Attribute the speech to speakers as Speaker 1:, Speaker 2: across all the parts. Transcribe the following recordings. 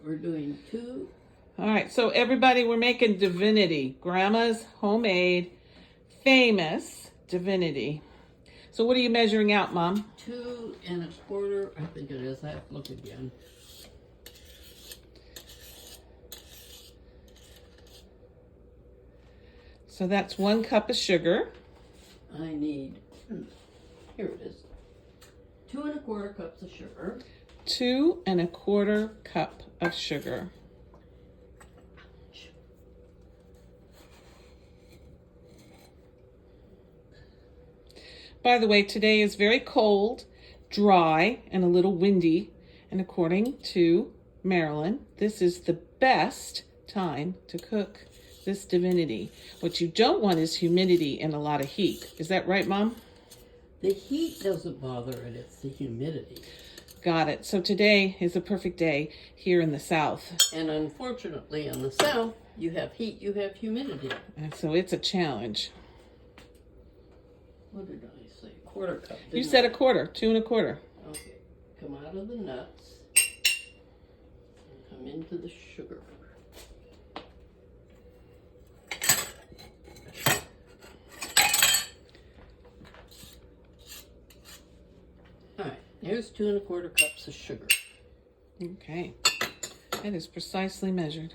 Speaker 1: We're doing 2.
Speaker 2: All right, so everybody, we're making Divinity, Grandma's homemade, famous Divinity. So what are you measuring out, Mom?
Speaker 1: 2 1/4, I think it is. I have to look again.
Speaker 2: So that's 1 cup of sugar.
Speaker 1: I need, here it is, 2 1/4 cups of sugar.
Speaker 2: 2 1/4 cup of sugar. By the way, today is very cold, dry, and a little windy. And according to Marilyn, this is the best time to cook this Divinity. What you don't want is humidity and a lot of heat. Is that right, Mom?
Speaker 1: The heat doesn't bother it, it's the humidity.
Speaker 2: Got it. So today is a perfect day here in the South.
Speaker 1: And unfortunately, in the South, you have heat, you have humidity.
Speaker 2: And so it's a challenge.
Speaker 1: What did I say? 1/4 cup.
Speaker 2: You said 1/4, 2 1/4.
Speaker 1: Okay. Come out of the nuts and come into the sugar. All right. Here's 2 1/4 cups of sugar.
Speaker 2: Okay. That is precisely measured.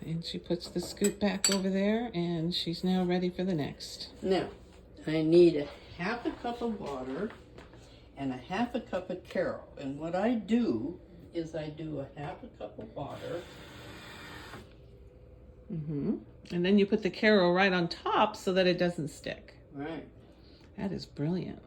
Speaker 2: And she puts the scoop back over there, and she's now ready for the next.
Speaker 1: Now, I need 1/2 cup of water and 1/2 cup of Caro. And what I do is I do 1/2 cup of water.
Speaker 2: And then you put the Caro right on top so that it doesn't stick.
Speaker 1: Right.
Speaker 2: That is brilliant.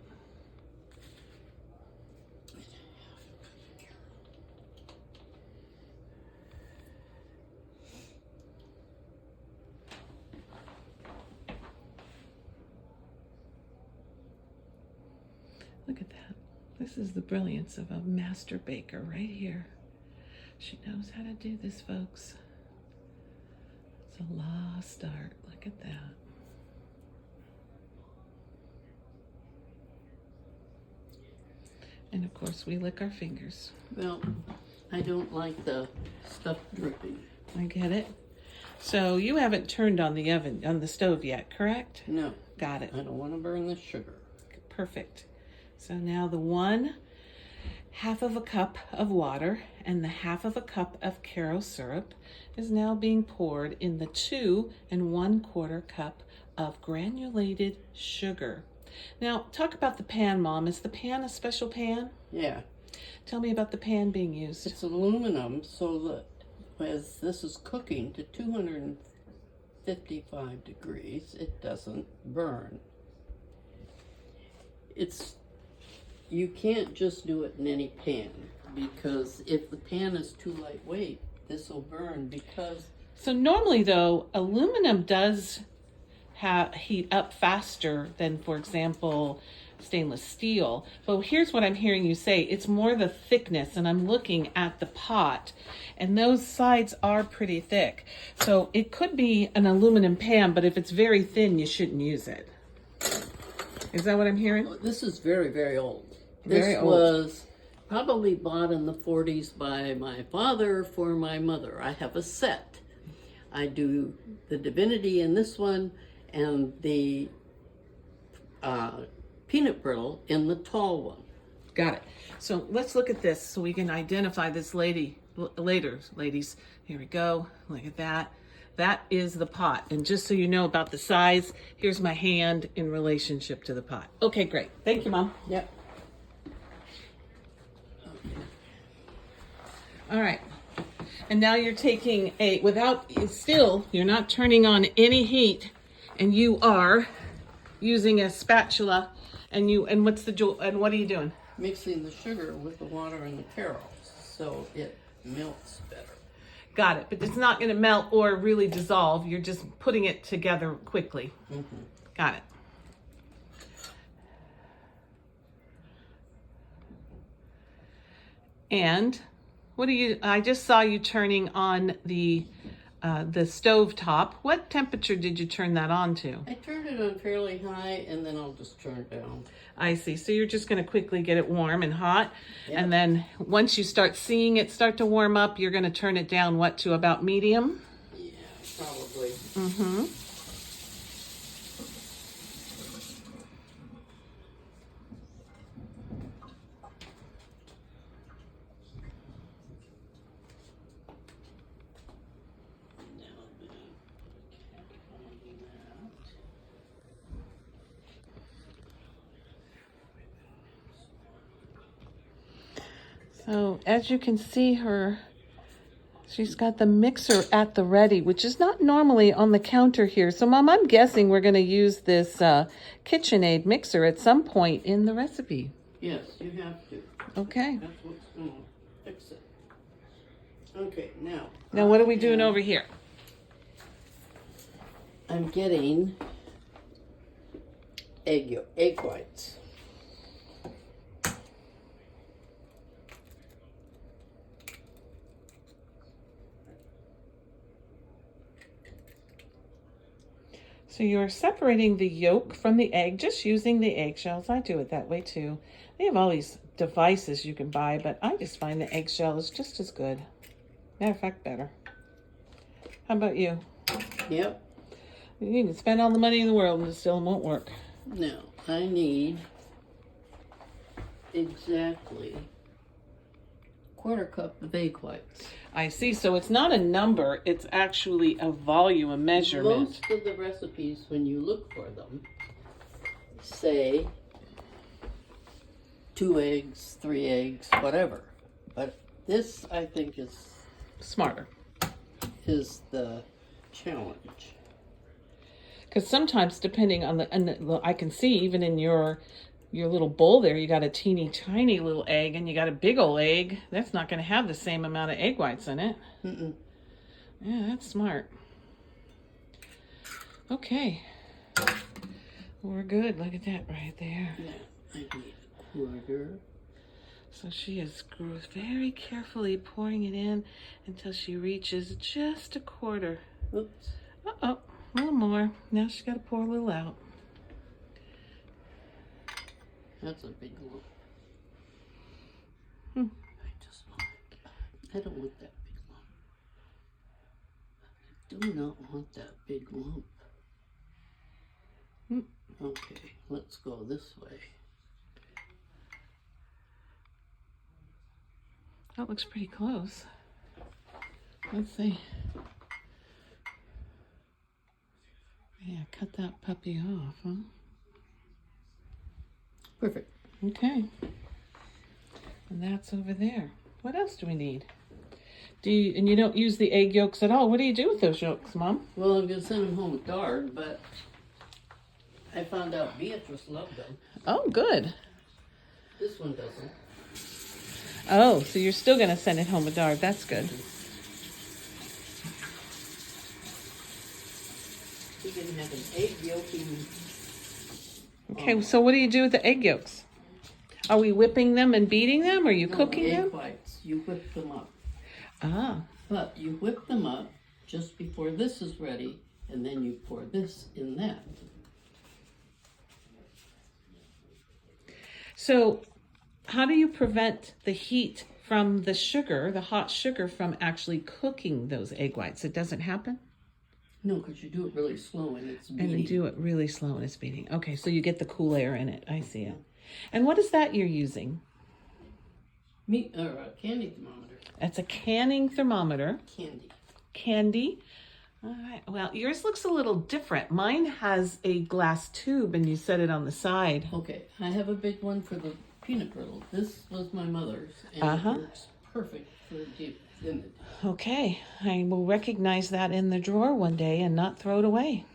Speaker 2: Look at that. This is the brilliance of a master baker right here. She knows how to do this, folks. It's a lost art. Look at that. And of course, we lick our fingers.
Speaker 1: Well, I don't like the stuff dripping.
Speaker 2: I get it. So you haven't turned on the oven, on the stove yet, correct?
Speaker 1: No.
Speaker 2: Got it.
Speaker 1: I don't want to burn the sugar.
Speaker 2: Perfect. So now the 1/2 of a cup of water and the 1/2 of a cup of Caro syrup is now being poured in the 2 1/4 cup of granulated sugar. Now, talk about the pan, Mom. Is the pan a special pan?
Speaker 1: Yeah.
Speaker 2: Tell me about the pan being used.
Speaker 1: It's aluminum so that as this is cooking to 255 degrees, it doesn't burn. You can't just do it in any pan, because if the pan is too lightweight, this will burn because...
Speaker 2: So normally, though, aluminum does heat up faster than, for example, stainless steel. But here's what I'm hearing you say. It's more the thickness, and I'm looking at the pot, and those sides are pretty thick. So it could be an aluminum pan, but if it's very thin, you shouldn't use it. Is that what I'm hearing?
Speaker 1: This is very, very old.
Speaker 2: Very old.
Speaker 1: Was probably bought in the 40s by my father for my mother. I have a set. I do the Divinity in this one and the peanut brittle in the tall one.
Speaker 2: Got it. So let's look at this so we can identify this lady later, ladies. Here we go. Look at that. That is the pot. And just so you know about the size, here's my hand in relationship to the pot. Okay, great. Thank you, Mom.
Speaker 1: Yep.
Speaker 2: All right. And now you're taking you're not turning on any heat, and you are using a spatula, and what are you doing?
Speaker 1: Mixing the sugar with the water and the Caro so it melts better.
Speaker 2: Got it, but it's not going to melt or really dissolve. You're just putting it together quickly. Got it. And I just saw you turning on the the stove top. What temperature did you turn that on to?
Speaker 1: I turned it on fairly high, and then I'll just turn it down.
Speaker 2: I see. So you're just going to quickly get it warm and hot.
Speaker 1: Yep.
Speaker 2: And then once you start seeing it start to warm up, you're going to turn it down, what, to about medium?
Speaker 1: Yeah, probably.
Speaker 2: Mm-hmm. So as you can see she's got the mixer at the ready, which is not normally on the counter here. So Mom, I'm guessing we're going to use this KitchenAid mixer at some point in the recipe.
Speaker 1: Yes, you have to.
Speaker 2: Okay.
Speaker 1: That's what's going to fix it. Okay, now.
Speaker 2: Now what are we doing over here?
Speaker 1: I'm getting egg whites.
Speaker 2: So you're separating the yolk from the egg, just using the eggshells. I do it that way too. They have all these devices you can buy, but I just find the eggshell is just as good. Matter of fact, better. How about you?
Speaker 1: Yep.
Speaker 2: You can spend all the money in the world and it still won't work.
Speaker 1: Now, I need exactly 1/4 cup of egg whites.
Speaker 2: I see. So it's not a number, it's actually a volume, a measurement.
Speaker 1: Most of the recipes, when you look for them, say 2 eggs, 3 eggs, whatever. But this, I think, is
Speaker 2: Smarter.
Speaker 1: the challenge.
Speaker 2: Because sometimes, depending on I can see even in your little bowl there, you got a teeny tiny little egg and you got a big old egg. That's not going to have the same amount of egg whites in it.
Speaker 1: Mm-mm.
Speaker 2: Yeah, that's smart. Okay. We're good. Look at that right there.
Speaker 1: Yeah, I need 1/4.
Speaker 2: So she is very carefully pouring it in until she reaches just 1/4.
Speaker 1: Oops.
Speaker 2: Uh-oh, a little more. Now she's got to pour a little out.
Speaker 1: That's a big lump. I don't want that big lump. I do not want that big lump. Okay, let's go this way.
Speaker 2: That looks pretty close. Let's see. Yeah, cut that puppy off, huh?
Speaker 1: Perfect.
Speaker 2: Okay. And that's over there. What else do we need? And you don't use the egg yolks at all. What do you do with those yolks, Mom?
Speaker 1: Well, I'm going to send them home with Dard, but I found out Beatrice loved them.
Speaker 2: Oh, good.
Speaker 1: This one doesn't.
Speaker 2: Oh, so you're still going to send it home with Dard. That's good.
Speaker 1: He can have an egg yolking.
Speaker 2: Okay, so what do you do with the egg yolks? Are we whipping them and beating them? Or are you cooking
Speaker 1: egg
Speaker 2: them?
Speaker 1: whites. You whip them up.
Speaker 2: Ah.
Speaker 1: But you whip them up just before this is ready, and then you pour this in that.
Speaker 2: So how do you prevent the heat from the sugar, the hot sugar, from actually cooking those egg whites? It doesn't happen?
Speaker 1: No, because you do it really slow and it's beating.
Speaker 2: And you do it really slow and it's beating. Okay, so you get the cool air in it. I see it. And what is that you're using?
Speaker 1: A candy thermometer.
Speaker 2: That's a canning thermometer. Candy. All right. Well, yours looks a little different. Mine has a glass tube and you set it on the side.
Speaker 1: Okay, I have a big one for the peanut brittle. This was my mother's, and it works perfect for Divinity.
Speaker 2: Okay, I will recognize that in the drawer one day and not throw it away.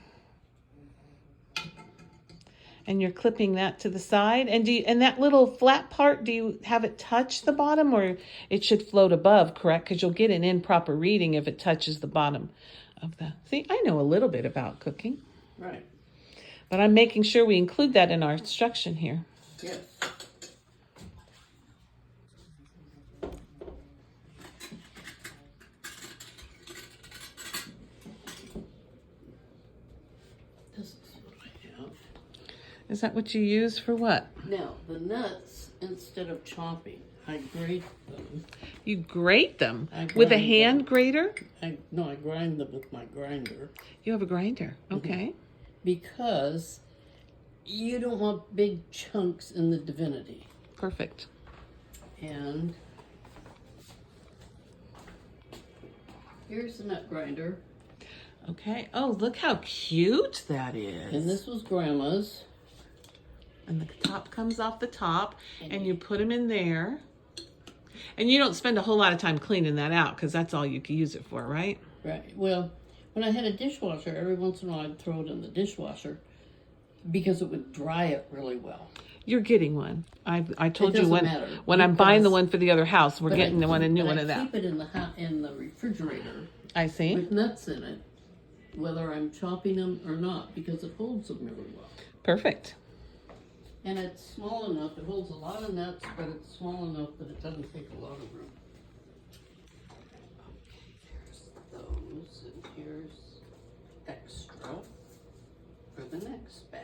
Speaker 2: And you're clipping that to the side. And that little flat part, do you have it touch the bottom, or it should float above, correct? Because you'll get an improper reading if it touches the bottom of the... See, I know a little bit about cooking.
Speaker 1: Right.
Speaker 2: But I'm making sure we include that in our instruction here.
Speaker 1: Yes.
Speaker 2: Is that what you use for what?
Speaker 1: Now, the nuts, instead of chopping, I grate them.
Speaker 2: You grate them
Speaker 1: I
Speaker 2: with a
Speaker 1: grind
Speaker 2: hand
Speaker 1: them.
Speaker 2: grater?
Speaker 1: I grind them with my grinder.
Speaker 2: You have a grinder. Okay.
Speaker 1: Because you don't want big chunks in the Divinity.
Speaker 2: Perfect.
Speaker 1: And here's the nut grinder.
Speaker 2: Okay. Oh, look how cute that is.
Speaker 1: And this was Grandma's.
Speaker 2: And the top comes off the top, and you put them in there. And you don't spend a whole lot of time cleaning that out, because that's all you can use it for, right?
Speaker 1: Right. Well, when I had a dishwasher, every once in a while I'd throw it in the dishwasher because it would dry it really well.
Speaker 2: You're getting one. I told you
Speaker 1: doesn't matter,
Speaker 2: when I'm buying the
Speaker 1: because-
Speaker 2: one for the other house, we're getting the one, a new one of
Speaker 1: I
Speaker 2: that.
Speaker 1: keep it in the refrigerator
Speaker 2: I see.
Speaker 1: with nuts in it, whether I'm chopping them or not, because it holds them really well.
Speaker 2: Perfect.
Speaker 1: And it's small enough, it holds a lot of nuts, but it's small enough that it doesn't take a lot of room. Okay, there's those, and here's extra for the next batch.